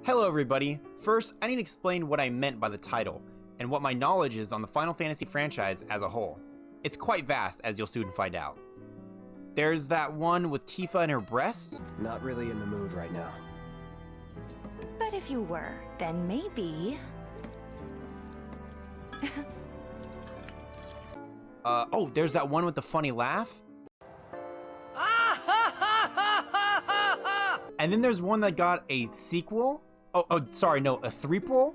Hello everybody! First, I need to explain what I meant by the title, and what my knowledge is on the Final Fantasy franchise as a whole. It's quite vast, as you'll soon find out. There's that one with Tifa and her breasts. Not really in the mood right now. But if you were, then maybe... Oh, there's that one with the funny laugh. And then there's one that got a sequel. A threequel.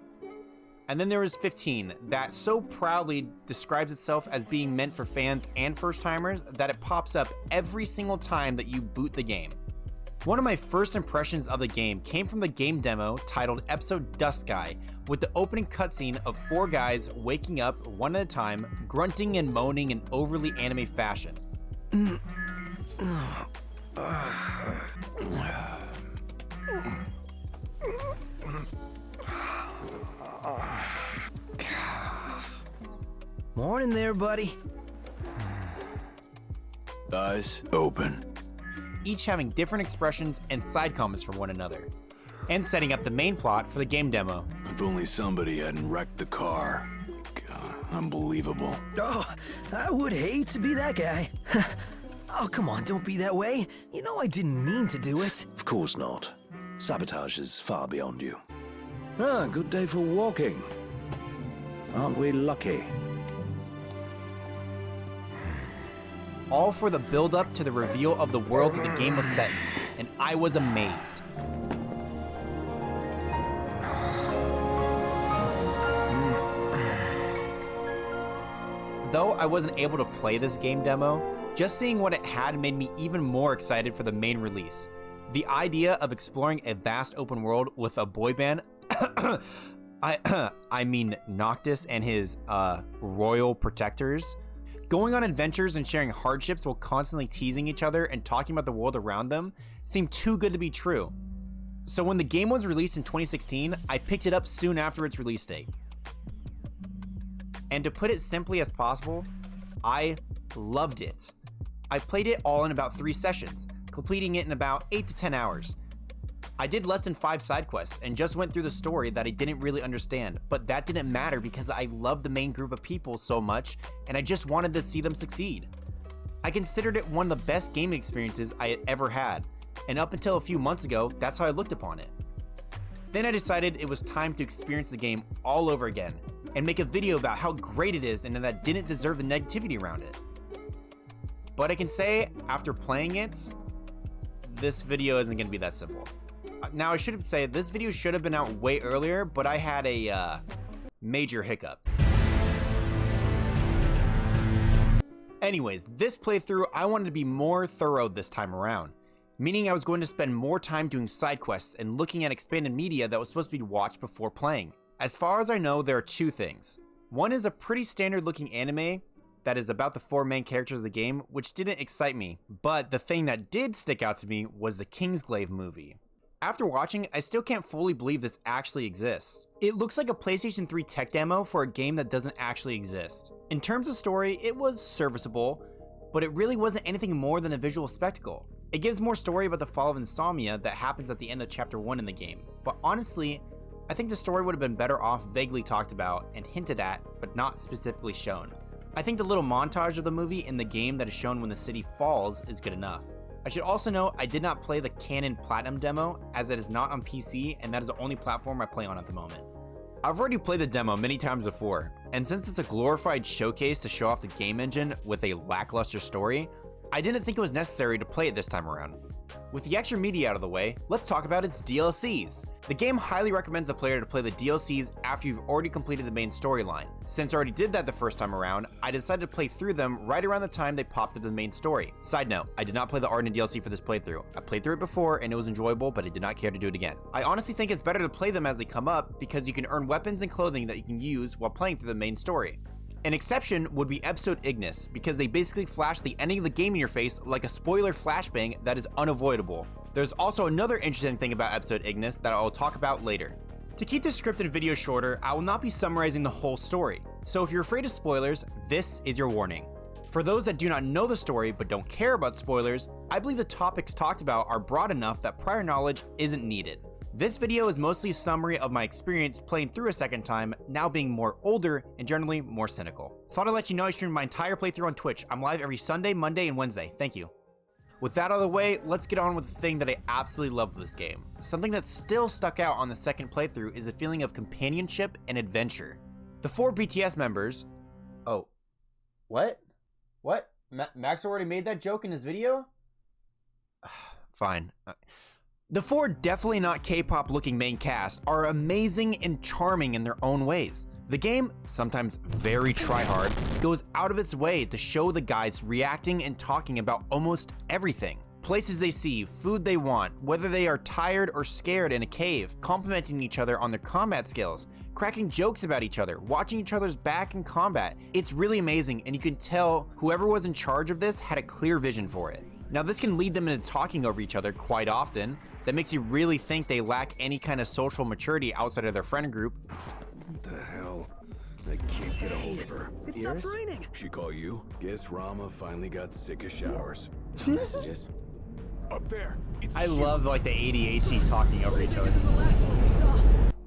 And then there was 15 that so proudly describes itself as being meant for fans and first-timers that it pops up every single time that you boot the game. One of my first impressions of the game came from the game demo titled Episode Dust Sky, with the opening cutscene of 4 guys waking up one at a time, grunting and moaning in overly anime fashion. Morning there, buddy. Eyes open. Each having different expressions and side comments for one another, and setting up the main plot for the game demo. If only somebody hadn't wrecked the car. God, unbelievable. Oh, I would hate to be that guy. Oh, come on, don't be that way. You know I didn't mean to do it. Of course not. Sabotage is far beyond you. Ah, good day for walking. Aren't we lucky? All for the build-up to the reveal of the world that the game was set in, and I was amazed. Though I wasn't able to play this game demo, just seeing what it had made me even more excited for the main release. The idea of exploring a vast open world with a boy band, I mean Noctis and his royal protectors, going on adventures and sharing hardships while constantly teasing each other and talking about the world around them seemed too good to be true. So when the game was released in 2016, I picked it up soon after its release date. And to put it simply as possible, I loved it. I played it all in about 3 sessions, completing it in about 8 to 10 hours. I did less than 5 side quests and just went through the story that I didn't really understand, but that didn't matter because I loved the main group of people so much and I just wanted to see them succeed. I considered it one of the best gaming experiences I had ever had, and up until a few months ago, that's how I looked upon it. Then I decided it was time to experience the game all over again and make a video about how great it is and that it didn't deserve the negativity around it. But I can say, after playing it, this video isn't going to be that simple. Now, I should say, this video should have been out way earlier, but I had a major hiccup. Anyways, this playthrough, I wanted to be more thorough this time around, meaning I was going to spend more time doing side quests and looking at expanded media that was supposed to be watched before playing. As far as I know, there are 2 things. One is a pretty standard looking anime that is about the 4 main characters of the game, which didn't excite me, but the thing that did stick out to me was the Kingsglaive movie. After watching, I still can't fully believe this actually exists. It looks like a PlayStation 3 tech demo for a game that doesn't actually exist. In terms of story, it was serviceable, but it really wasn't anything more than a visual spectacle. It gives more story about the fall of Insomnia that happens at the end of Chapter 1 in the game, but honestly, I think the story would have been better off vaguely talked about and hinted at, but not specifically shown. I think the little montage of the movie in the game that is shown when the city falls is good enough. I should also note I did not play the Canon Platinum demo as it is not on PC and that is the only platform I play on at the moment. I've already played the demo many times before, and since it's a glorified showcase to show off the game engine with a lackluster story, I didn't think it was necessary to play it this time around. With the extra media out of the way, let's talk about its DLCs. The game highly recommends a player to play the DLCs after you've already completed the main storyline. Since I already did that the first time around, I decided to play through them right around the time they popped up in the main story. Side note, I did not play the Arden DLC for this playthrough. I played through it before and it was enjoyable, but I did not care to do it again. I honestly think it's better to play them as they come up because you can earn weapons and clothing that you can use while playing through the main story. An exception would be Episode Ignis, because they basically flash the ending of the game in your face like a spoiler flashbang that is unavoidable. There's also another interesting thing about Episode Ignis that I will talk about later. To keep this scripted video shorter, I will not be summarizing the whole story, so if you're afraid of spoilers, this is your warning. For those that do not know the story but don't care about spoilers, I believe the topics talked about are broad enough that prior knowledge isn't needed. This video is mostly a summary of my experience playing through a second time, now being more older and generally more cynical. Thought I'd let you know I streamed my entire playthrough on Twitch. I'm live every Sunday, Monday, and Wednesday. Thank you. With that out of the way, let's get on with the thing that I absolutely love with this game. Something that still stuck out on the second playthrough is a feeling of companionship and adventure. The 4 BTS members... Oh. What? What? Max already made that joke in his video? Fine. The 4 definitely not K-pop looking main cast are amazing and charming in their own ways. The game, sometimes very try-hard, goes out of its way to show the guys reacting and talking about almost everything. Places they see, food they want, whether they are tired or scared in a cave, complimenting each other on their combat skills, cracking jokes about each other, watching each other's back in combat. It's really amazing, and you can tell whoever was in charge of this had a clear vision for it. Now this can lead them into talking over each other quite often. That makes you really think they lack any kind of social maturity outside of their friend group. What the hell? I can't get a hold of her. It stopped raining. She call you? Guess Rama finally got sick of showers. Messages. Up there. It's I love like the ADHD talking over each other.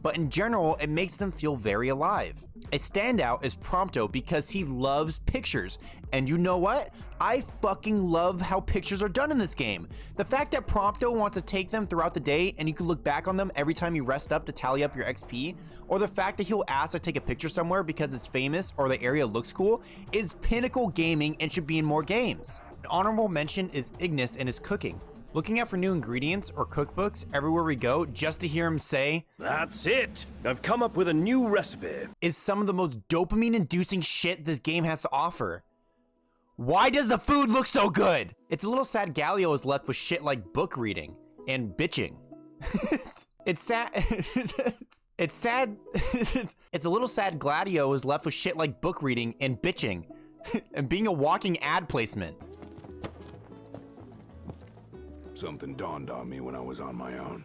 But in general, it makes them feel very alive. A standout is Prompto because he loves pictures. And you know what? I fucking love how pictures are done in this game. The fact that Prompto wants to take them throughout the day and you can look back on them every time you rest up to tally up your XP, or the fact that he'll ask to take a picture somewhere because it's famous or the area looks cool, is pinnacle gaming and should be in more games. An honorable mention is Ignis and his cooking. Looking out for new ingredients or cookbooks everywhere we go just to hear him say, That's it! I've come up with a new recipe. is some of the most dopamine-inducing shit this game has to offer. Why does the food look so good? It's a little sad Galio is left with shit like book reading and bitching. It's sad. It's sad. It's a little sad Gladio is left with shit like book reading and bitching and being a walking ad placement. Something dawned on me when I was on my own.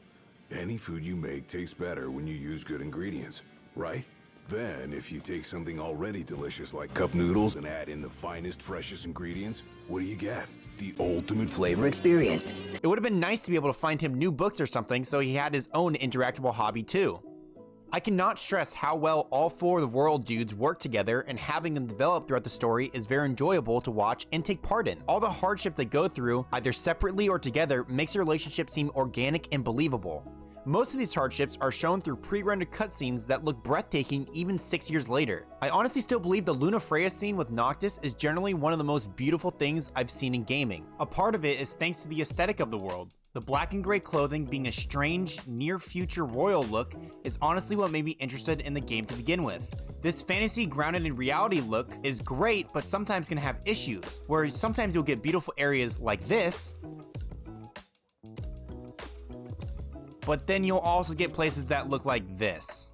Any food you make tastes better when you use good ingredients, right? Then, if you take something already delicious like cup noodles and add in the finest, freshest ingredients, what do you get? The ultimate flavor experience. It would have been nice to be able to find him new books or something so he had his own interactable hobby too. I cannot stress how well all 4 of the world dudes work together, and having them develop throughout the story is very enjoyable to watch and take part in. All the hardships they go through, either separately or together, makes their relationship seem organic and believable. Most of these hardships are shown through pre-rendered cutscenes that look breathtaking even 6 years later. I honestly still believe the Luna Freya scene with Noctis is generally one of the most beautiful things I've seen in gaming. A part of it is thanks to the aesthetic of the world. The black and gray clothing being a strange, near-future royal look is honestly what made me interested in the game to begin with. This fantasy grounded in reality look is great, but sometimes can have issues, where sometimes you'll get beautiful areas like this, but then you'll also get places that look like this.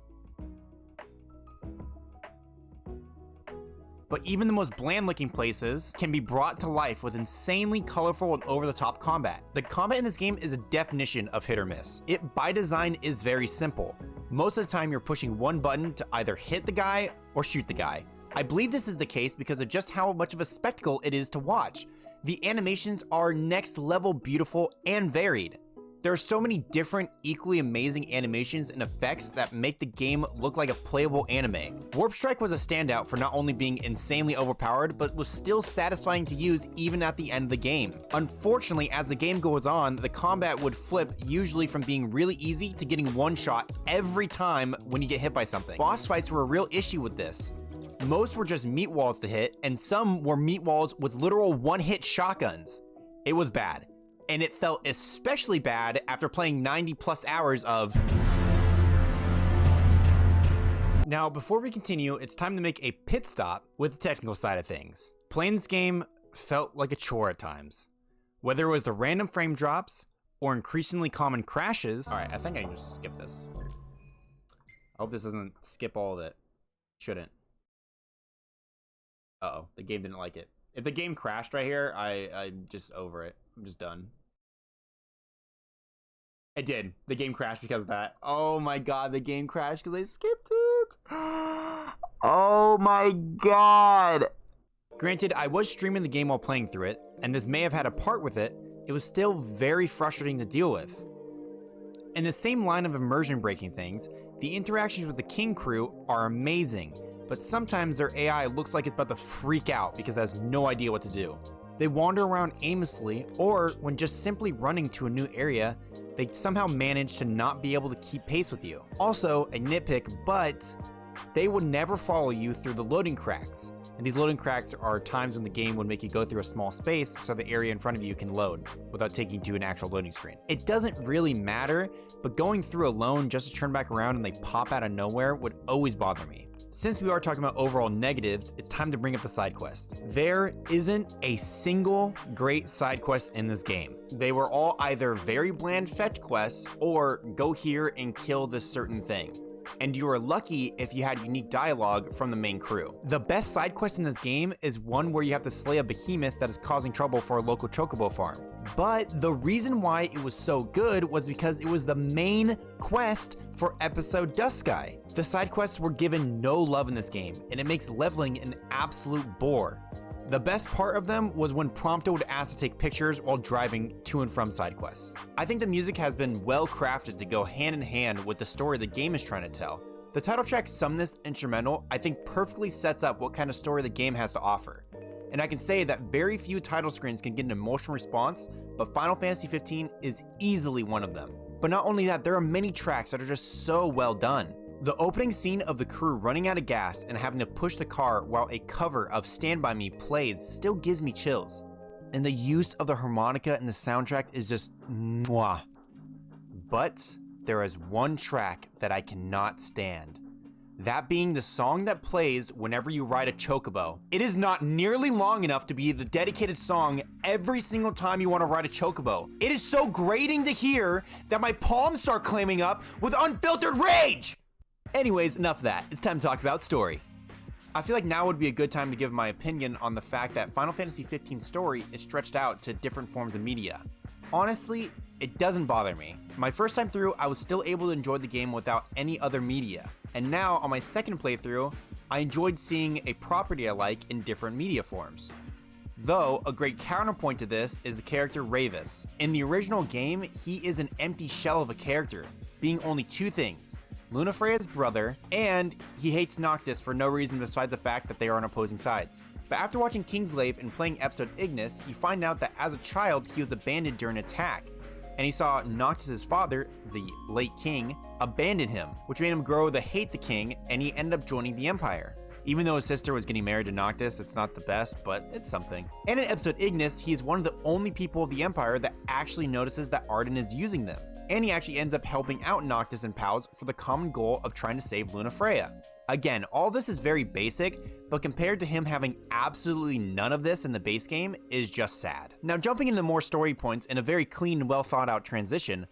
But even the most bland looking places can be brought to life with insanely colorful and over the top combat. The combat in this game is a definition of hit or miss. It by design is very simple. Most of the time you're pushing one button to either hit the guy or shoot the guy. I believe this is the case because of just how much of a spectacle it is to watch. The animations are next level beautiful and varied. There are so many different, equally amazing animations and effects that make the game look like a playable anime. Warp Strike was a standout for not only being insanely overpowered, but was still satisfying to use even at the end of the game. Unfortunately, as the game goes on, the combat would flip, usually from being really easy to getting one shot every time when you get hit by something. Boss fights were a real issue with this. Most were just meat walls to hit, and some were meat walls with literal one-hit shotguns. It was bad. And it felt especially bad after playing 90 plus hours of... Now, before we continue, it's time to make a pit stop with the technical side of things. Playing this game felt like a chore at times. Whether it was the random frame drops or increasingly common crashes... Alright, I think I can just skip this. I hope this doesn't skip all of it. Shouldn't. Uh-oh, the game didn't like it. If the game crashed right here, I'm just over it. I'm just done. It did. The game crashed because of that. Oh my god, the game crashed because I skipped it. Oh my god. Granted, I was streaming the game while playing through it, and this may have had a part with it. It was still very frustrating to deal with. In the same line of immersion breaking things, the interactions with the King crew are amazing, but sometimes their AI looks like it's about to freak out because it has no idea what to do. They wander around aimlessly, or when just simply running to a new area, they somehow manage to not be able to keep pace with you. Also, a nitpick, but they would never follow you through the loading cracks. And these loading cracks are times when the game would make you go through a small space so the area in front of you can load without taking you to an actual loading screen. It doesn't really matter, but going through alone just to turn back around and they pop out of nowhere would always bother me. Since we are talking about overall negatives, it's time to bring up the side quest. There isn't a single great side quest in this game. They were all either very bland fetch quests or go here and kill this certain thing. And you were lucky if you had unique dialogue from the main crew. The best side quest in this game is one where you have to slay a behemoth that is causing trouble for a local chocobo farm. But the reason why it was so good was because it was the main quest for episode Dust Sky. The side quests were given no love in this game, and it makes leveling an absolute bore. The best part of them was when Prompto would ask to take pictures while driving to and from side quests. I think the music has been well crafted to go hand in hand with the story the game is trying to tell. The title track Summonus Instrumental I think perfectly sets up what kind of story the game has to offer. And I can say that very few title screens can get an emotional response, but Final Fantasy XV is easily one of them. But not only that, there are many tracks that are just so well done. The opening scene of the crew running out of gas and having to push the car while a cover of Stand By Me plays still gives me chills. And the use of the harmonica in the soundtrack is just mwah. But there is one track that I cannot stand. That being the song that plays whenever you ride a chocobo. It is not nearly long enough to be the dedicated song every single time you want to ride a chocobo. It is so grating to hear that my palms start clamming up with unfiltered rage! Anyways, enough of that. It's time to talk about story. I feel like now would be a good time to give my opinion on the fact that Final Fantasy XV's story is stretched out to different forms of media. Honestly, it doesn't bother me. My first time through, I was still able to enjoy the game without any other media. And now, on my second playthrough, I enjoyed seeing a property I like in different media forms. Though, a great counterpoint to this is the character Ravis. In the original game, he is an empty shell of a character, being only two things: Lunafreya's brother, and he hates Noctis for no reason besides the fact that they are on opposing sides. But after watching Kingslave and playing episode Ignis, you find out that as a child he was abandoned during an attack, and he saw Noctis' father, the late king, abandon him, which made him grow to hate the king, and he ended up joining the Empire. Even though his sister was getting married to Noctis, it's not the best, but it's something. And in episode Ignis, he is one of the only people of the Empire that actually notices that Arden is using them. And he actually ends up helping out Noctis and pals for the common goal of trying to save Lunafreya. Again, all this is very basic, but compared to him having absolutely none of this in the base game is just sad. Now jumping into more story points in a very clean and well thought out transition,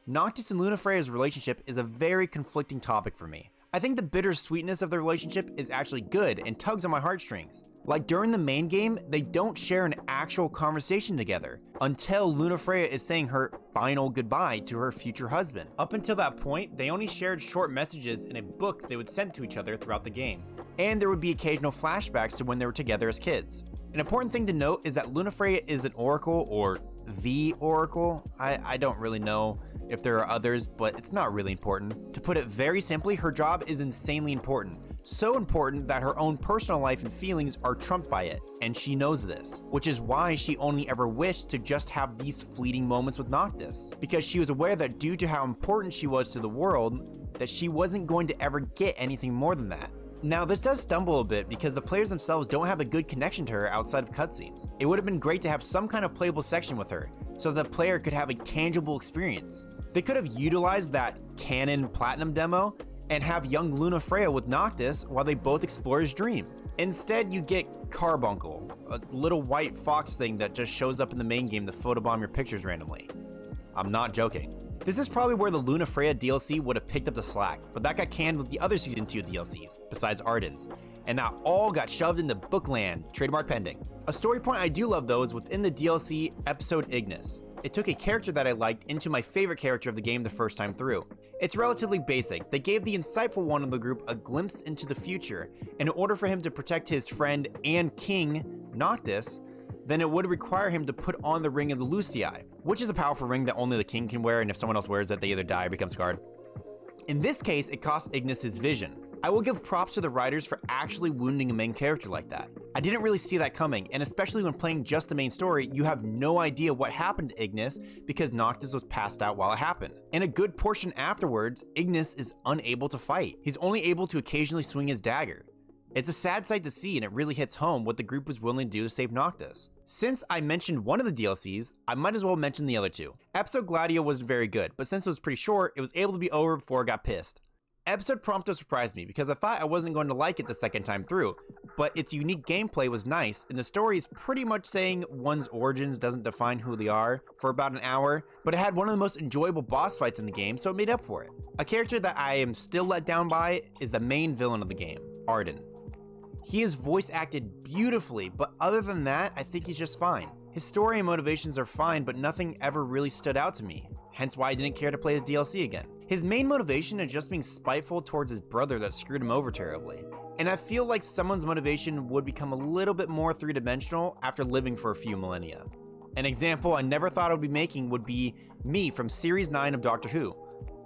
Noctis and Lunafreya's relationship is a very conflicting topic for me. I think the bittersweetness of the relationship is actually good and tugs on my heartstrings. Like during the main game, they don't share an actual conversation together until Lunafreya is saying her final goodbye to her future husband. Up until that point, they only shared short messages in a book they would send to each other throughout the game. And there would be occasional flashbacks to when they were together as kids. An important thing to note is that Lunafreya is an oracle, or the oracle. I don't really know if there are others, but it's not really important. To put it very simply, her job is insanely important. So important that her own personal life and feelings are trumped by it, and she knows this, which is why she only ever wished to just have these fleeting moments with Noctis, because she was aware that due to how important she was to the world, that she wasn't going to ever get anything more than that. Now, this does stumble a bit because the players themselves don't have a good connection to her outside of cutscenes. It would have been great to have some kind of playable section with her, so the player could have a tangible experience. They could have utilized that canon platinum demo and have young Lunafreya with Noctis while they both explore his dream. Instead, you get Carbuncle, a little white fox thing that just shows up in the main game to photobomb your pictures randomly. I'm not joking. This is probably where the Lunafreya DLC would have picked up the slack, but that got canned with the other Season 2 DLCs, besides Arden's, and that all got shoved into Bookland, trademark pending. A story point I do love though is within the DLC episode Ignis. It took a character that I liked into my favorite character of the game the first time through. It's relatively basic. They gave the insightful one of the group a glimpse into the future, and in order for him to protect his friend and king, Noctis, then it would require him to put on the Ring of the Lucii. which is a powerful ring that only the king can wear, and if someone else wears it, they either die or become scarred. In this case, it costs Ignis his vision. I will give props to the writers for actually wounding a main character like that. I didn't really see that coming, and especially when playing just the main story, you have no idea what happened to Ignis because Noctis was passed out while it happened. And a good portion afterwards, Ignis is unable to fight. He's only able to occasionally swing his dagger. It's a sad sight to see, and it really hits home what the group was willing to do to save Noctis. Since I mentioned one of the DLCs, I might as well mention the other two. Episode Gladio wasn't very good, but since it was pretty short, it was able to be over before I got pissed. Episode Prompto surprised me because I thought I wasn't going to like it the second time through, but its unique gameplay was nice, and the story is pretty much saying one's origins doesn't define who they are for about an hour, but it had one of the most enjoyable boss fights in the game, so it made up for it. A character that I am still let down by is the main villain of the game, Arden. He is voice acted beautifully, but other than that, I think he's just fine. His story and motivations are fine, but nothing ever really stood out to me, hence why I didn't care to play his DLC again. His main motivation is just being spiteful towards his brother that screwed him over terribly. And I feel like someone's motivation would become a little bit more three-dimensional after living for a few millennia. An example I never thought I would be making would be me from Series 9 of Doctor Who.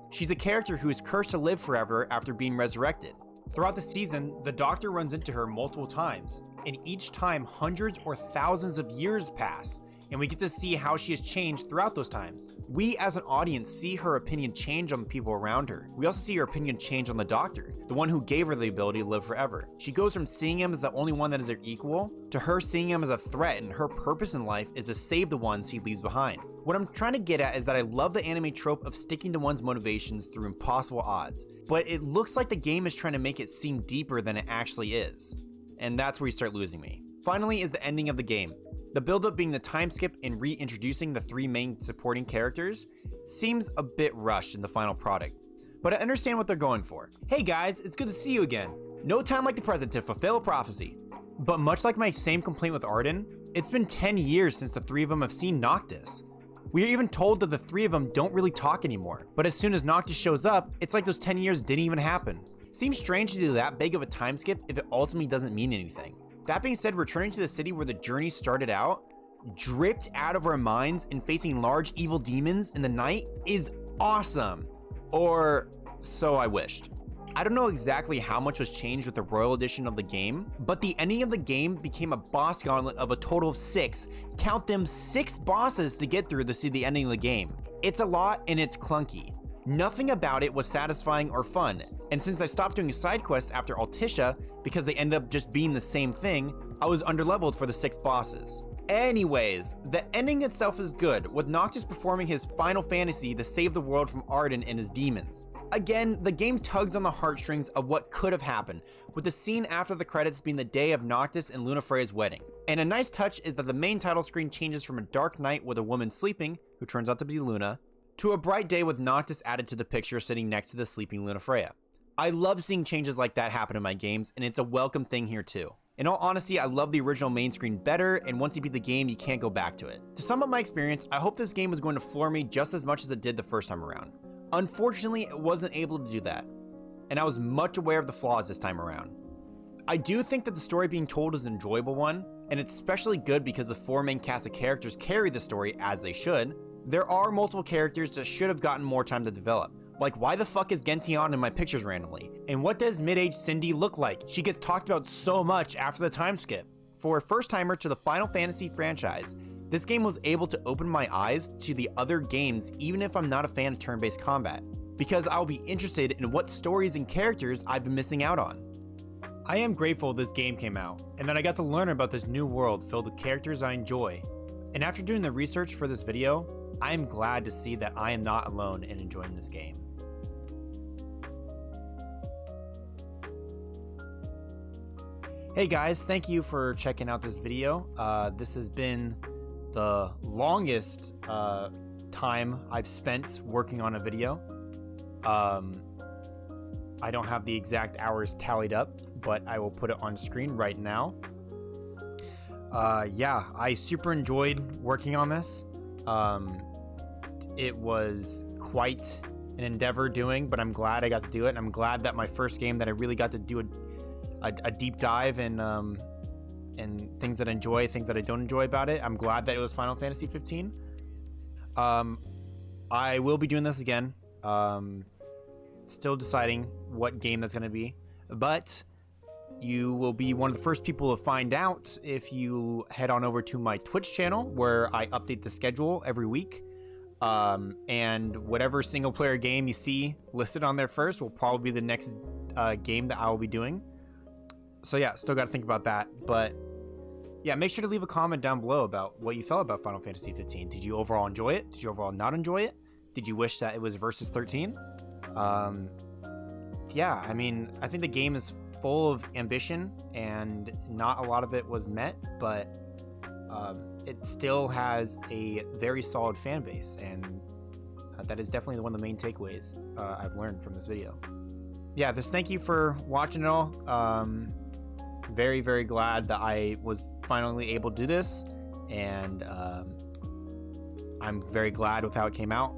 She's a character who is cursed to live forever after being resurrected. Throughout the season, the Doctor runs into her multiple times, and each time hundreds or thousands of years pass, and we get to see how she has changed throughout those times. We as an audience see her opinion change on the people around her. We also see her opinion change on the Doctor, the one who gave her the ability to live forever. She goes from seeing him as the only one that is her equal, to her seeing him as a threat, and her purpose in life is to save the ones he leaves behind. What I'm trying to get at is that I love the anime trope of sticking to one's motivations through impossible odds, but it looks like the game is trying to make it seem deeper than it actually is. And that's where you start losing me. Finally is the ending of the game. The build-up being the time skip and reintroducing the three main supporting characters seems a bit rushed in the final product, but I understand what they're going for. Hey guys, it's good to see you again. No time like the present to fulfill a prophecy. But much like my same complaint with Arden, it's been 10 years since the three of them have seen Noctis. We are even told that the three of them don't really talk anymore, but as soon as Noctis shows up, it's like those 10 years didn't even happen. Seems strange to do that big of a time skip if it ultimately doesn't mean anything. That being said, returning to the city where the journey started out, dripped out of our minds and facing large evil demons in the night is awesome. Or so I wished. I don't know exactly how much was changed with the Royal Edition of the game, but the ending of the game became a boss gauntlet of a total of 6. Count them, 6 bosses to get through to see the ending of the game. It's a lot and it's clunky. Nothing about it was satisfying or fun, and since I stopped doing side quests after Altissia because they ended up just being the same thing, I was underleveled for the 6 bosses. Anyways, the ending itself is good, with Noctis performing his final fantasy to save the world from Arden and his demons. Again, the game tugs on the heartstrings of what could have happened, with the scene after the credits being the day of Noctis and Lunafreya's wedding. And a nice touch is that the main title screen changes from a dark night with a woman sleeping, who turns out to be Luna, to a bright day with Noctis added to the picture sitting next to the sleeping Lunafreya. I love seeing changes like that happen in my games, and it's a welcome thing here too. In all honesty, I love the original main screen better, and once you beat the game, you can't go back to it. To sum up my experience, I hope this game was going to floor me just as much as it did the first time around. Unfortunately, it wasn't able to do that, and I was much aware of the flaws this time around. I do think that the story being told is an enjoyable one, and it's especially good because the 4 main cast of characters carry the story as they should. There are multiple characters that should have gotten more time to develop. Like, why the fuck is Gentian in my pictures randomly? And what does mid-age Cindy look like? She gets talked about so much after the time skip. For a first-timer to the Final Fantasy franchise, this game was able to open my eyes to the other games even if I'm not a fan of turn-based combat, because I'll be interested in what stories and characters I've been missing out on. I am grateful this game came out, and that I got to learn about this new world filled with characters I enjoy. And after doing the research for this video, I am glad to see that I am not alone in enjoying this game. Hey guys, thank you for checking out this video. This has been the longest time I've spent working on a video. I don't have the exact hours tallied up, but I will put it on screen right now. Yeah, I super enjoyed working on this. It was quite an endeavor doing, but I'm glad I got to do it. And I'm glad that my first game that I really got to do a deep dive and things that I enjoy, things that I don't enjoy about it. I'm glad that it was Final Fantasy 15. I will be doing this again. Still deciding what game that's going to be, but you will be one of the first people to find out if you head on over to my Twitch channel, where I update the schedule every week. And whatever single player game you see listed on there first will probably be the next game that I will be doing. So yeah, still got to think about that. But yeah, make sure to leave a comment down below about what you felt about Final Fantasy 15. Did you overall enjoy it? Did you overall not enjoy it? Did you wish that it was Versus 13? Yeah, I mean, I think the game is full of ambition and not a lot of it was met, but it still has a very solid fan base, and that is definitely one of the main takeaways I've learned from this video. Yeah, just thank you for watching it all. Very, very glad that I was finally able to do this, and I'm very glad with how it came out.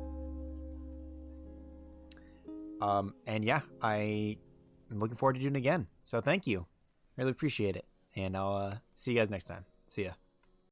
And yeah, I'm looking forward to doing it again. So thank you. Really appreciate it. And I'll see you guys next time. See ya.